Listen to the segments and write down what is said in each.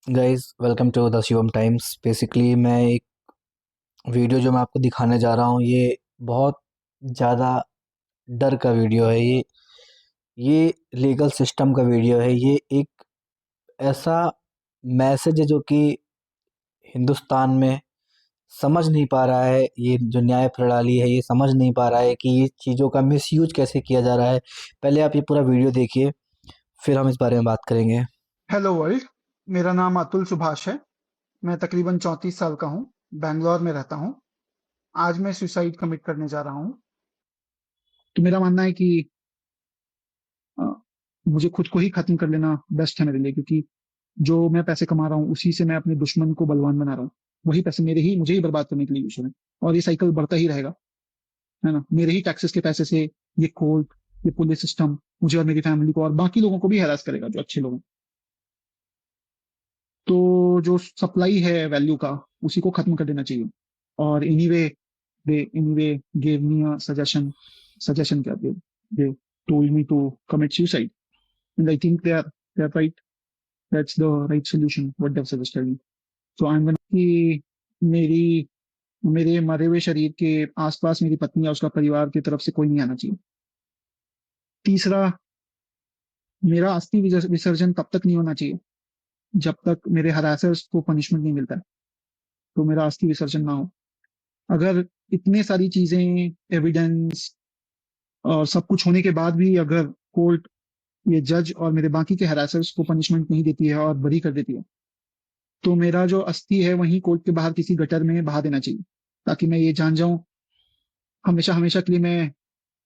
Guys welcome to the Shivam Times. Basically मैं एक video जो मैं आपको दिखाने जा रहा हूँ, ये बहुत ज़्यादा डर का वीडियो है। ये लीगल सिस्टम का वीडियो है। ये एक ऐसा मैसेज है जो कि हिंदुस्तान में समझ नहीं पा रहा है। ये जो न्याय प्रणाली है, ये समझ नहीं पा रहा है कि ये चीज़ों का मिसयूज कैसे किया जा रहा है। पहले आप ये पूरा वीडियो देखिए, फिर हम इस बारे में बात करेंगे। Hello world. मेरा नाम अतुल सुभाष है। मैं तकरीबन 34 साल का हूँ। बैंगलोर में रहता हूँ। आज मैं सुसाइड कमिट करने जा रहा हूँ। तो मेरा मानना है कि अ, मुझे खुद को ही खत्म कर लेना बेस्ट है मेरे लिए, क्योंकि जो मैं पैसे कमा रहा हूँ उसी से मैं अपने दुश्मन को बलवान बना रहा हूँ। वही पैसे मेरे ही मुझे ही बर्बाद करने के लिए यूज हो रहे हैं, और ये साइकिल बढ़ता ही रहेगा। है ना? मेरे ही टैक्सेस के पैसे से ये कोर्ट, ये पुलिस सिस्टम मुझे और मेरी फैमिली को और बाकी लोगों को भी हैरास करेगा, जो अच्छे लोग हैं। तो जो सप्लाई है वैल्यू का, उसी को खत्म कर देना चाहिए। और anyway, they anyway gave me a suggestion क्या they told me to commit suicide, and I think they are right. That's the right solution what they suggested me. So I am gonna कि मेरी मेरे मरे हुए शरीर के आसपास मेरी पत्नी या उसका परिवार की तरफ से कोई नहीं आना चाहिए। तीसरा, मेरा अस्थि विसर्जन तब तक नहीं होना चाहिए जब तक मेरे हरासर्स को पनिशमेंट नहीं मिलता है। तो मेरा अस्थि विसर्जन ना हो। अगर इतने सारी चीजें, एविडेंस और सब कुछ होने के बाद भी अगर कोर्ट, ये जज और मेरे बाकी के हरासर्स को पनिशमेंट नहीं देती है और बरी कर देती है, तो मेरा जो अस्थि है वहीं कोर्ट के बाहर किसी गटर में बहा देना चाहिए, ताकि मैं ये जान जाऊं हमेशा हमेशा के लिए, मैं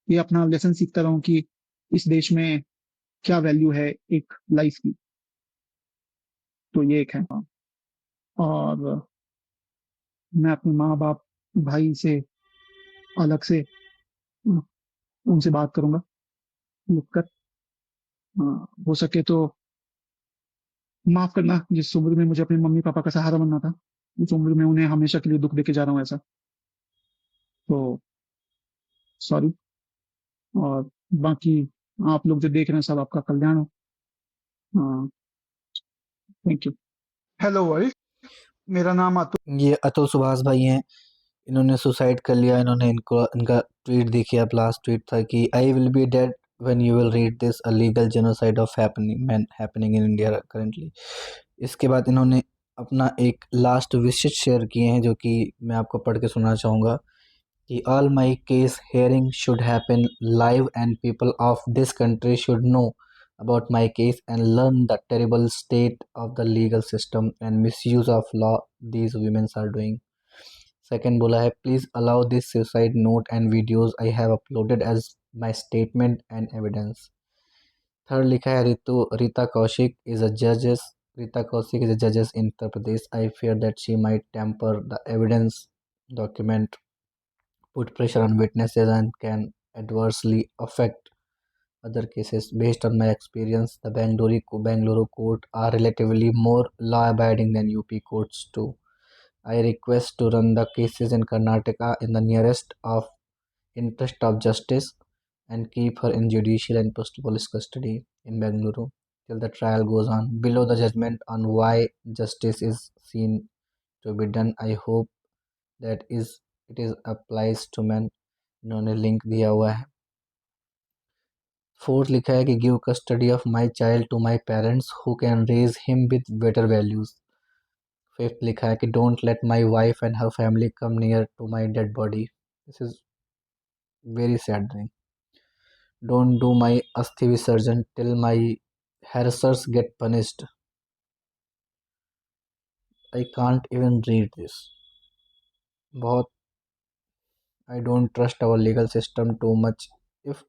ये अपना लेसन सीखता रहूं कि इस देश में क्या वैल्यू है एक लाइफ की। तो ये एक है। और मैं अपने माँ बाप, भाई से अलग से उनसे बात करूंगा लिख कर। हो सके तो माफ करना, जिस उम्र में मुझे अपने मम्मी पापा का सहारा बनना था, उस उम्र में उन्हें हमेशा के लिए दुख देके जा रहा हूँ ऐसा। तो सॉरी। और बाकी आप लोग जो देख रहे हैं, सब आपका कल्याण हो। Thank you. Hello world. मेरा नाम अतुल। ये अतुल सुभाष भाई हैं। इन्होंने सुसाइड कर लिया। इन्होंने इनको इनका ट्वीट देखिए आप। लास्ट ट्वीट था कि I will be dead when you will read this, a legal genocide of happening in India currently. इसके बाद इन्होंने अपना एक लास्ट विशेष शेयर किए हैं, जो कि मैं आपको पढ़ के सुनाना चाहूँगा कि all my case hearing should happen live and people of this country should know about my case and learn the terrible state of the legal system and misuse of law these women are doing. Second बोला है please allow this suicide note and videos I have uploaded as my statement and evidence. Third लिखा है Rita Kaushik is a जजेस Rita Kaushik is a जजेस इन उत्तर प्रदेश। आई fear that she might tamper the evidence document, put pressure on witnesses and can adversely affect other cases. Based on my experience, the Bangalore court are relatively more law-abiding than UP courts too. I request to run the cases in Karnataka in the nearest of interest of justice and keep her in judicial and post-police custody in Bangalore till the trial goes on. Below the judgment on why justice is seen to be done, I hope that is it is applies to men. इन्होंने link दिया हुआ है। Fourth लिखा है कि give custody of my child to my parents who can raise him with better values. Fifth लिखा है कि don't let my wife and her family come near to my dead body. This is very sad thing. Don't do my अस्थि विसर्जन till my harassers get punished. I can't even read this. बहुत I don't trust our legal system too much. If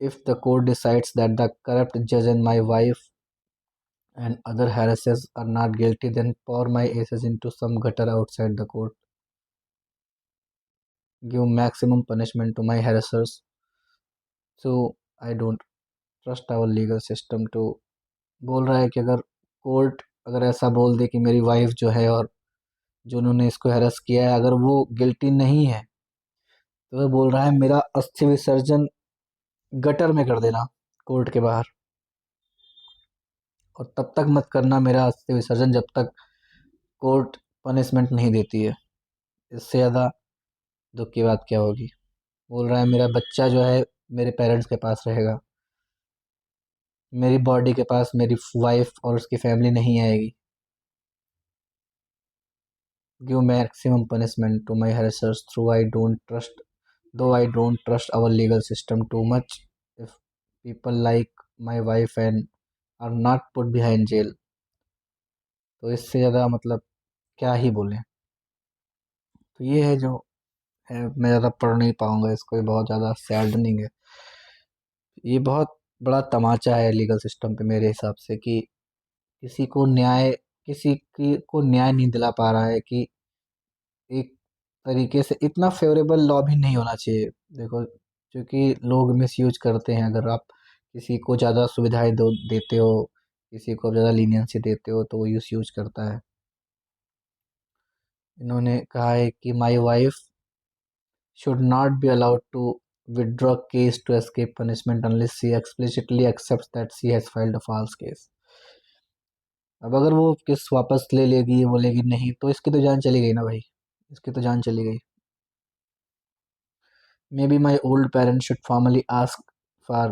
if the court decides that the corrupt judge and my wife and other harassers are not guilty, then pour my asses into some gutter outside the court. Give maximum punishment to my harassers. So I don't trust our legal system to। बोल रहा है कि अगर court अगर ऐसा बोल दे कि मेरी वाइफ जो है और जो उन्होंने इसको हैरेस किया है, अगर वो गिल्टी नहीं है, तो वह बोल रहा है मेरा अस्थि विसर्जन गटर में कर देना, कोर्ट के बाहर। और तब तक मत करना मेरा अस्थि विसर्जन जब तक कोर्ट पनिशमेंट नहीं देती है। इससे ज़्यादा दुख की बात क्या होगी। बोल रहा है मेरा बच्चा जो है मेरे पेरेंट्स के पास रहेगा, मेरी बॉडी के पास मेरी वाइफ और उसकी फैमिली नहीं आएगी। Give maximum punishment to my harassers though I don't trust our legal system too much. If people like my wife and are not put behind jail, तो इससे ज़्यादा मतलब क्या ही बोलें। तो ये है जो है, मैं ज़्यादा पढ़ नहीं पाऊँगा इसको, ये बहुत ज़्यादा सैडनिंग है। ये बहुत बड़ा तमाचा है लीगल सिस्टम पे मेरे हिसाब से कि किसी को न्याय किसी की को न्याय नहीं दिला पा रहा है कि एक तरीके से इतना फेवरेबल लॉ भी नहीं होना चाहिए। देखो, क्योंकि लोग मिसयूज करते हैं, अगर आप किसी को ज़्यादा सुविधाएं देते हो, किसी को ज़्यादा लीनियंसी देते हो तो वो यूज करता है। इन्होंने कहा है कि my wife should not be allowed to withdraw case to escape punishment unless she explicitly accepts that she has filed a false case। अब अगर वो केस वापस ले लेगी, बोलेगी नहीं, तो इसकी तो जान चली गई ना भाई, इसकी तो जान चली गई। Maybe my old parents should formally ask for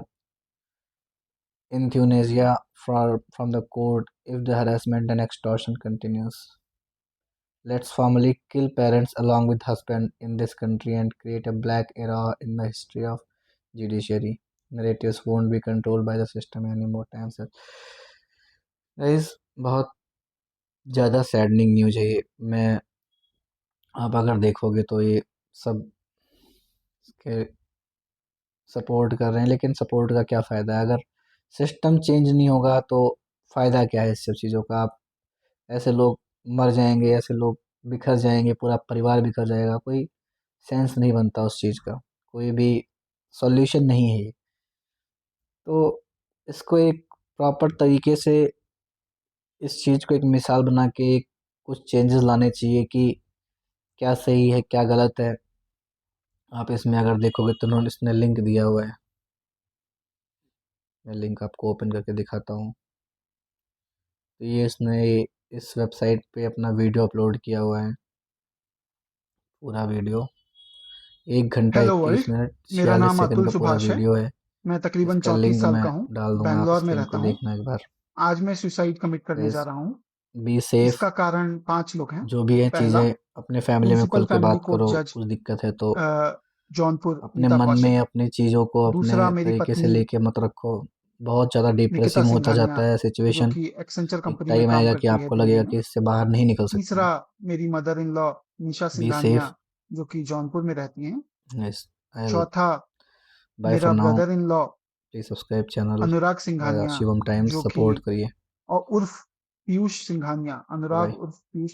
euthanasia from the court if the harassment and extortion continues. Let's formally kill parents along with husband in this country and create a black era in the history of judiciary. Narratives won't be controlled by the system anymore। Time sir, guys, बहुत ज़्यादा saddening news है ये। मैं आप अगर देखोगे तो ये सब के सपोर्ट कर रहे हैं, लेकिन सपोर्ट का क्या फ़ायदा है अगर सिस्टम चेंज नहीं होगा। तो फ़ायदा क्या है इस सब चीज़ों का। आप ऐसे लोग मर जाएंगे, ऐसे लोग बिखर जाएंगे, पूरा परिवार बिखर जाएगा, कोई सेंस नहीं बनता उस चीज़ का, कोई भी सॉल्यूशन नहीं है ये। तो इसको एक प्रॉपर तरीके से इस चीज़ को एक मिसाल बना के कुछ चेंजेस लाने चाहिए कि क्या सही है क्या गलत है। आप इसमें अगर देखोगे तो उन्होंने इसने लिंक दिया हुआ है, मैं लिंक आपको ओपन करके दिखाता हूँ। तो ये इसने इस वेबसाइट पे अपना वीडियो अपलोड किया हुआ है, पूरा वीडियो 1 घंटा हेलो 21 वर्ल्ड, मिनट मेरा 46 नाम सेकंड अतुल का पूरा सुभाष है। वीडियो है। मैं तकरीबन इसका 34 लिंक साल मैं का हूँ। डाल दूंगा, आप बैंगलोर इस में लिंक रहता को हूँ। देखना एक बार। आज मैं सुसाइड कमिट करने गाइस, जा रहा हूँ। Be safe. इसका कारण 5 लोग हैं। जो भी है पहला, चीज़ें अपने फैमिली में म्युनिसिपल खुल के फैमिली बात कोर्ट करो, जज कुछ दिक्कत है तो जौनपुर अपने नीता मन में कौशिक। अपनी चीज़ों को अपने दूसरा, मेरी तरीके से पत्नी लेके मत रखो। बहुत ज़्यादा निकिता डिप्रेसिंग होता सिंघानिया, जाता है जो सिचुएशन। कि एक्सेंचर एक कंपनी में टाइम काम आएगा कि करती है आपको दिल्ली लगेगा में। कि इससे बाहर नहीं निकल सकते तीसरा, हैं। मेरी mother in law Nisha be safe. Singhania, जो कि जौनपुर में रहती हैं। यस, आई चौथा, बाय फॉर मेरा now. Brother in law please subscribe channel Anurag Singhania, Shivam times, जो कि सपोर्ट करिए। और उर्फ पीयूष सिंघानिया, बाय। अनुराग उर्फ पीयूष